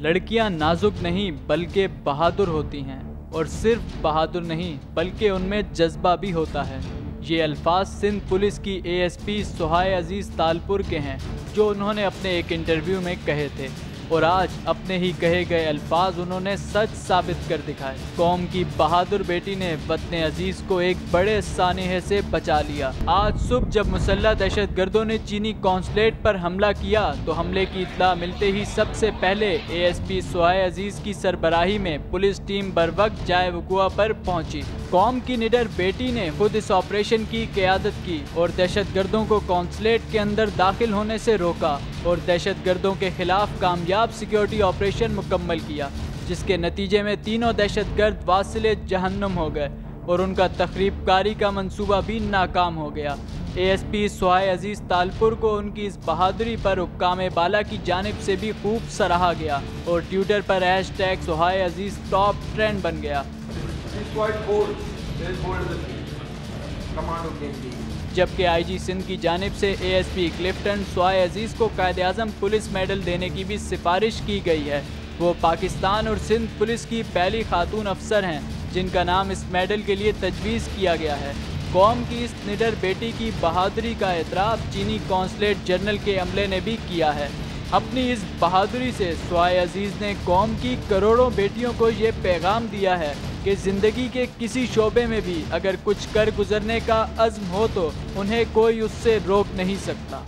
लड़कियां नाजुक नहीं बल्कि बहादुर होती हैं, और सिर्फ बहादुर नहीं बल्कि उनमें जज्बा भी होता है। ये अल्फाज सिंध पुलिस की एएसपी सुहाय अजीज़ तालपुर के हैं, जो उन्होंने अपने एक इंटरव्यू में कहे थे, और आज अपने ही कहे गए अल्फाज उन्होंने सच साबित कर दिखाए। कौम की बहादुर बेटी ने वतन अजीज को एक बड़े सानेहे से बचा लिया। आज सुबह जब मुसल्लह दहशतगर्दों ने चीनी कॉन्सुलेट पर हमला किया तो हमले की इत्तला मिलते ही सबसे पहले एएसपी सुहाय अजीज की सरबराही में पुलिस टीम बरवक्त जाए वकुआ पर पहुंची। कौम की निडर बेटी ने खुद इस ऑपरेशन की क़यादत की और दहशतगर्दों को कॉन्सुलेट के अंदर दाखिल होने से रोका और दहशतगर्दों के खिलाफ कामयाब सिक्योरिटी ऑपरेशन मुकम्मल किया, जिसके नतीजे में तीनों दहशतगर्द वासिले जहन्नुम हो गए और उनका तखरीबकारी का मंसूबा भी नाकाम हो गया। एएसपी सुहाय अजीज़ तालपुर को उनकी इस बहादुरी पर हुक्काम बाला की जानिब से भी खूब सराहा गया और ट्विटर पर हैशटैग सुहाय अजीज़ टॉप ट्रेंड बन गया। जबकि आईजी सिंध की जानिब से एएसपी क्लिफ्टन सुहाय अजीज़ को कायद-ए-आज़म पुलिस मेडल देने की भी सिफारिश की गई है। वो पाकिस्तान और सिंध पुलिस की पहली खातून अफसर हैं जिनका नाम इस मेडल के लिए तजवीज़ किया गया है। कौम की इस निडर बेटी की बहादुरी का एतराफ़ चीनी कॉन्सुलेट जनरल के अमले ने भी किया है। अपनी इस बहादुरी से सुहाय अजीज़ ने कौम की करोड़ों बेटियों को ये पैगाम दिया है कि ज़िंदगी के किसी शोबे में भी अगर कुछ कर गुजरने का अज़्म हो तो उन्हें कोई उससे रोक नहीं सकता।